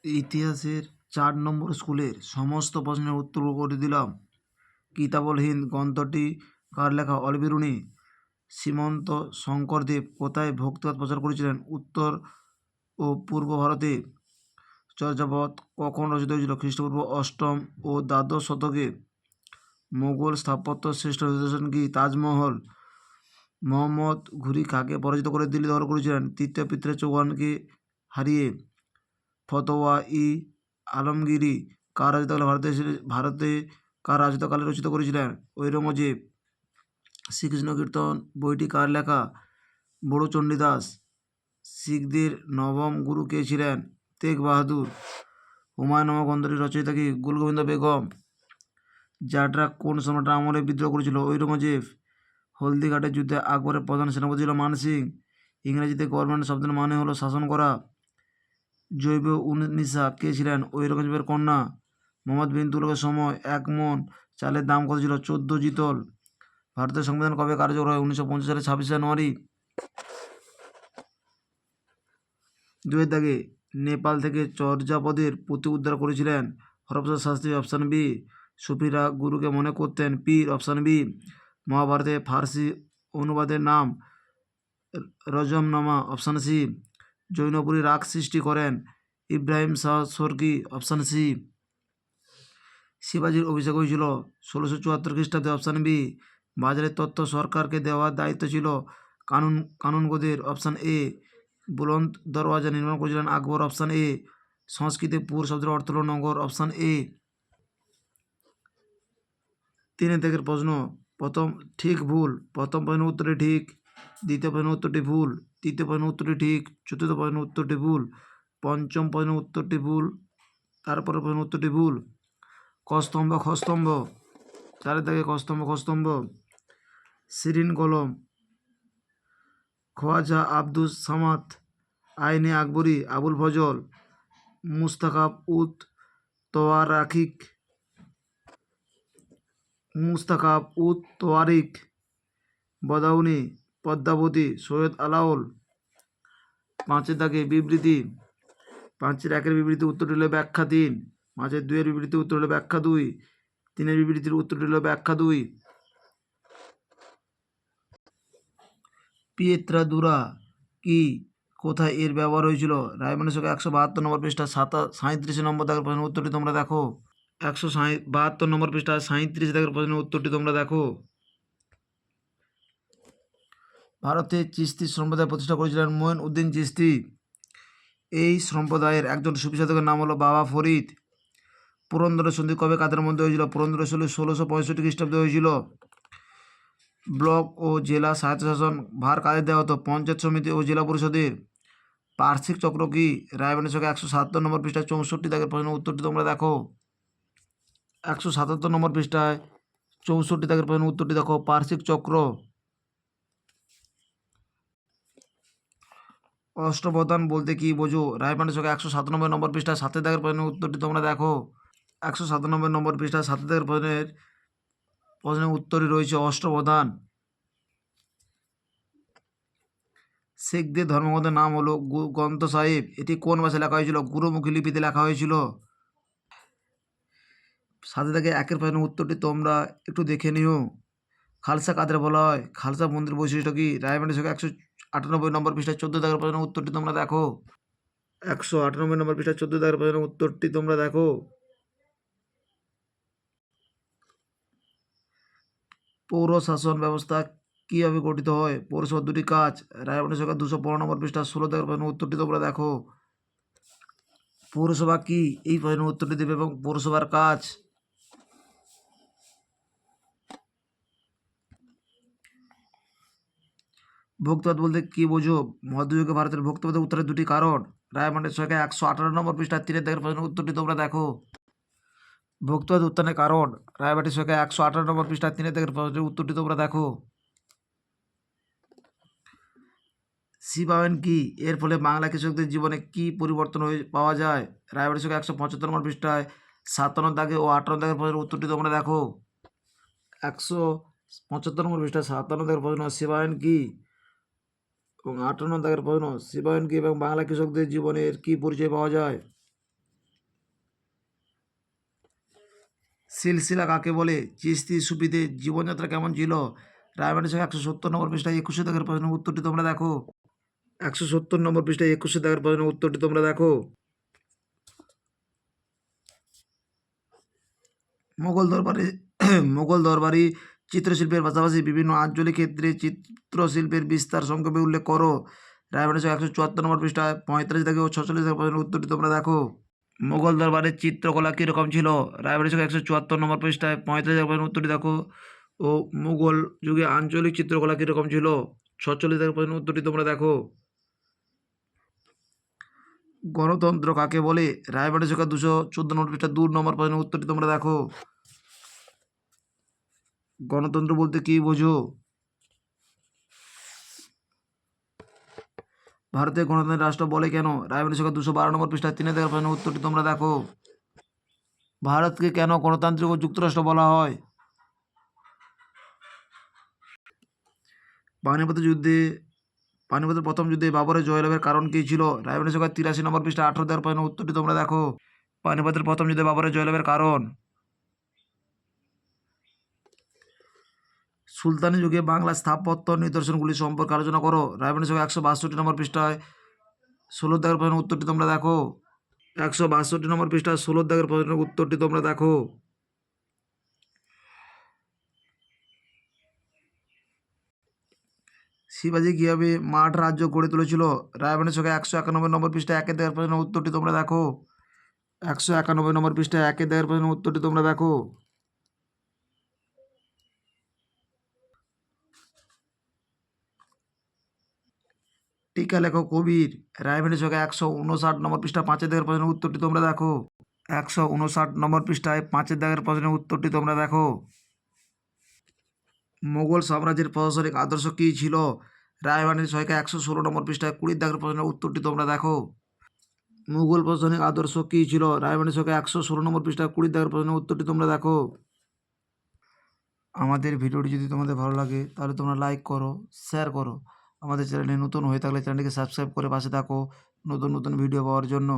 ইতিহাসের ৪ নম্বর স্কুলের সমস্ত প্রশ্নের উত্তর করে দিলাম। কিতাবুল হিন্দ গ্রন্থটি কার লেখা? অল বিরুনি। শ্রীমন্ত শঙ্করদেব কোথায় ভক্তিবাদ প্রচার করেছিলেন? উত্তর ও পূর্ব ভারতে। চর্যাপদ কখন রচিত হয়েছিল? খ্রিস্টপূর্ব অষ্টম ও দ্বাদশ শতকে। মোগল স্থাপত্য শ্রেষ্ঠ নিদর্শন কি? তাজমহল। মোহাম্মদ ঘুরি কাকে পরাজিত করে দিল্লি দখল করেছিলেন? তৃতীয় পৃথ্বীরাজ চৌহানকে হারিয়ে। ফতোয়া ই আলমগীরি কার রাজত্বকালে ভারতে কার রাজত্বকালে রচিত করেছিলেন? ঔরঙ্গজেব। শ্রীকৃষ্ণ কীর্তন বইটি কার লেখা? বড়ো চণ্ডীদাস। শিখদের নবম গুরু কে ছিলেন? তেগ বাহাদুর। হুমায়ুন নামক গ্রন্থটির রচয়িতা কি? গুলগোবিন্দ বেগম। জাটরা কোন সম্রাটের আমলে বিদ্রোহ করেছিল? ঔরঙ্গজেব। হলদিঘাটের যুদ্ধে আকবরের প্রধান সেনাপতি ছিল মান সিং। ইংরেজিতে গভর্নমেন্ট শব্দের মানে হলো শাসন করা। জৈব উন্নিসা কে ছিলেন? ঔরঙ্গজেবের কন্যা। মোহাম্মদ বিন তুগলকের সময় 1 মণ চালের দাম কত ছিল? 14 জিতল। ভারতের সংবিধান কবে কার্যকর হয়? 1950 সালের 26 জানুয়ারি। দুয়ের দাগে নেপাল থেকে চর্যাপদের পুঁথি উদ্ধার করেছিলেন? হরপ্রসাদ শাস্ত্রী। Option B. সুফিরা গুরুকে মনে করতেন পীর। Option B. মহাভারতের ফার্সি অনুবাদের নাম? রজমনামা। Option C. জৈনপুরী রাগ সৃষ্টি করেন? ইব্রাহিম শাহ সোরকি। Option C. শিবাজির অভিষেক হয়েছিল 1674 খ্রিস্টাব্দে। Option B. বাজারের তথ্য সরকারকে দেওয়ার দায়িত্ব ছিল কানুনগোদের। Option A. বুলন্দ দরওয়াজা নির্মাণ করেছিলেন আকবর। Option A. সংস্কৃতে পুর শব্দের অর্থ হল নগর। Option A. 3 দাগের প্রশ্ন। প্রথম ঠিক ভুল। প্রথম প্রশ্নের উত্তরটি ঠিক, দ্বিতীয় প্রশ্নের উত্তরটি ভুল, তৃতীয় প্রশ্নের উত্তরটি ঠিক, চতুর্থ প্রশ্নের উত্তরটি ভুল, পঞ্চম প্রশ্নের উত্তরটি ভুল, তারপরে প্রশ্নের উত্তরটি ভুল। কস্তম্ভ খস্তম্ভ। 4 দাগে কস্তম্ভ খস্তম্ভ। শিরিন কলম। খোয়াজা আব্দুস সামাদ। আইনে আকবরী। আবুল ফজল। মুস্তাখাব উদ তোয়ারাকিক। মুস্তাখাব উদ তোয়ারিক। বদাউনি। পদ্মাবতী। সৈয়দ আলাওল। 5 দাগে বিবৃতি। 5-1 বিবৃতি উত্তরটি হলো ব্যাখ্যা 3। 5-2 বিবৃতি উত্তর হলো ব্যাখ্যা 2। 3 বিবৃতির উত্তরটি হলো ব্যাখ্যা 2। পিয়েত্রাদুরা কি? কোথায় এর ব্যবহার হয়েছিল? রায়মানের সঙ্গে 172 নম্বর পৃষ্ঠা 37 নম্বর দাগের প্রশ্নের উত্তরটি তোমরা দেখো। 172 নম্বর পৃষ্ঠা 37 দাগের প্রশ্নের উত্তরটি তোমরা দেখো। ভারতে চিশতি সম্প্রদায় প্রতিষ্ঠা করেছিলেন মঈন উদ্দিন চিশতি। এই সম্প্রদায়ের একজন সুফি সাধকের নাম হলো বাবা ফরিদ। পুরন্দরের সন্ধি কবে কাদের মধ্যে হয়েছিল? পুরন্দরের সন্ধি 1665 খ্রিস্টাব্দে হয়েছিল। ব্লক ও জেলা স্বায়ত্তশাসন ভার কাদের দেওয়া হতো? পঞ্চায়েত সমিতি ও জেলা পরিষদের। বার্ষিক চক্র কি? রায়মানের সঙ্গে 177 নম্বর পৃষ্ঠায় 64 দাগের প্রশ্নের উত্তরটি তোমরা দেখো। 177 নম্বর পৃষ্ঠায় 64 দাগের প্রশ্নের উত্তরটি দেখো। বার্ষিক চক্র। অষ্টপ্রধান বলতে কি বোঝো? রায়মানের সঙ্গে 197 নম্বর পৃষ্ঠায় 7 দাগের প্রশ্নের উত্তরটি তোমরা দেখো। 197 নম্বর পৃষ্ঠায় 7 দাগের প্রশ্নের উত্তরই রয়েছে অষ্টপ্রধান। শিখদের ধর্মগ্রন্থের নাম হলো গ্রন্থ সাহিব। এটি কোন ভাষায় লেখা হয়েছিল? গুরুমুখী লিপিতে লেখা হয়েছিল। 7 দাগে 1 প্রশ্নের উত্তরটি তোমরা একটু দেখে নিও। খালসা কাদের বলা হয়? খালসা মন্দির বৈশিষ্ট্য কি? রায়মানের সঙ্গে 198 নম্বর পৃষ্ঠায় 14 দাগের প্রশ্নের উত্তরটি তোমরা দেখো। 198 নম্বর পৃষ্ঠায় 14 দাগের প্রশ্নের উত্তরটি তোমরা দেখো। পৌর শাসন ব্যবস্থা কীভাবে গঠিত হয়? পৌরসভার 2টি কাজ। রায়মানের সঙ্গে 215 নম্বর পৃষ্ঠা 16 দাগের প্রশ্নের উত্তরটি তোমরা দেখো। পৌরসভা কি? এই প্রশ্নের উত্তরটি দেবে এবং পৌরসভার কাজ। ভক্তিবাদ বলতে কি বোঝো? মধ্যযুগে ভারতের ভক্তিবাদের উত্তরের 2টি কারণ। রায়মানের সঙ্গে 118 নম্বর পৃষ্ঠায় 3 দাগের প্রশ্নের উত্তরটি তোমরা দেখো। ভক্তিবাদ উত্থানের কারণ। রায়বাটির সঙ্গে 118 নম্বর পৃষ্ঠায় 3 দাগের প্রশ্নের উত্তরটি তোমরা দেখো। শিবায়ন কি? এর ফলে বাংলা কৃষকদের জীবনে কি পরিবর্তন পাওয়া যায়? রায়বাটির সঙ্গে 175 নম্বর পৃষ্ঠায় 57 দাগে ও 58 দাগের প্রশ্নের উত্তরটি তোমরা দেখো। 175 নম্বর পৃষ্ঠায় 57 দাগের প্রশ্ন শিবায়ন কি এবং 58 দাগের প্রশ্ন শিবায়ন কি এবং বাংলা কৃষকদের জীবনের কি পরিচয় পাওয়া যায়? সিলসিলা কাকে বলে? চিশতি সুফিদের জীবনযাত্রা কেমন ছিল? রায়বানের সঙ্গে 170 নম্বর পৃষ্ঠায় 21 দাগের প্রশ্নের উত্তরটি তোমরা দেখো। 170 নম্বর পৃষ্ঠায় 21 দাগের প্রশ্নের উত্তরটি তোমরা দেখো। মোগল দরবারে মোগল দরবারি চিত্রশিল্পের পাশাপাশি বিভিন্ন আঞ্চলিক ক্ষেত্রে চিত্রশিল্পের বিস্তার সংক্ষেপে উল্লেখ করো। রায়বানের সঙ্গে 174 নম্বর পৃষ্ঠায় 45 দাগে ও 46 দাগের প্রশ্নের উত্তরটি তোমরা দেখো। মোগল দরবারের চিত্রকলা কীরকম ছিল? রায়বানের সঙ্গে 174 নম্বর পৃষ্ঠায় 45 দাগের প্রশ্নের উত্তরটি দেখো। ও মুঘল যুগে আঞ্চলিক চিত্রকলা কীরকম ছিল? 46 দাগের প্রশ্নের উত্তরটি তোমরা দেখো। গণতন্ত্র কাকে বলে? রায়বানের সঙ্গে 214 নম্বর পৃষ্ঠা 2 নম্বর প্রশ্নের উত্তরটি তোমরা দেখো। গণতন্ত্র বলতে কী বোঝো? ভারতের গণতন্ত্রের রাষ্ট্র বলে কেন? রায়বানের সঙ্গে 212 নম্বর পৃষ্ঠায় 3 দাগের প্রশ্নের উত্তরটি তোমরা দেখো। ভারতকে কেন গণতান্ত্রিক ও যুক্তরাষ্ট্র বলা হয়? পানিপথের প্রথম যুদ্ধে বাবরের জয়লাভের কারণ কী ছিল? রায়বানের সঙ্গে 83 নম্বর পৃষ্ঠা 18 দাগের প্রশ্নের উত্তরটি তোমরা দেখো। পানিপথের প্রথম যুদ্ধে বাবরের জয়লাভের কারণ। সুলতানি যুগে বাংলা স্থাপত্য নিদর্শনগুলি সম্পর্কে আলোচনা করো। রায়বানের সঙ্গে 162 নম্বর পৃষ্ঠায় 16 দাগের প্রশ্নের উত্তরটি তোমরা দেখো। 162 নম্বর পৃষ্ঠায় 16 দাগের প্রশ্নের উত্তরটি তোমরা দেখো। শিবাজি কীভাবে মাঠ রাজ্য গড়ে তুলেছিল? রায়বানের সঙ্গে 191 নম্বর পৃষ্ঠায় 1 দাগের প্রশ্নের উত্তরটি তোমরা দেখো। 191 নম্বর পৃষ্ঠায় 1 দাগের প্রশ্নের উত্তরটি তোমরা দেখো। টিকা লেখক কবির। রায়বানের সঙ্গে 159 নম্বর পৃষ্ঠা 5 দাগের প্রশ্নের উত্তরটি তোমরা দেখো। 159 নম্বর পৃষ্ঠায় 5 দাগের প্রশ্নের উত্তরটি তোমরা দেখো। মোগল সাম্রাজ্যের প্রশাসনিক আদর্শ কী ছিল? রায়বানের সঙ্গে 116 নম্বর পৃষ্ঠায় 20 দাগের প্রশ্নের উত্তরটি তোমরা দেখো। মুঘল প্রশাসনিক আদর্শ কী ছিল? রায়বানের সঙ্গে 116 নম্বর পৃষ্ঠায় 20 দাগের প্রশ্নের উত্তরটি তোমরা দেখো। আমাদের ভিডিওটি যদি তোমাদের ভালো লাগে তাহলে তোমরা লাইক করো, শেয়ার করো। আমাদের চ্যানেলে নতুন হয়ে থাকলে চ্যানেলটিকে সাবস্ক্রাইব করে পাশে থাকো নতুন নতুন ভিডিও পাওয়ার জন্য।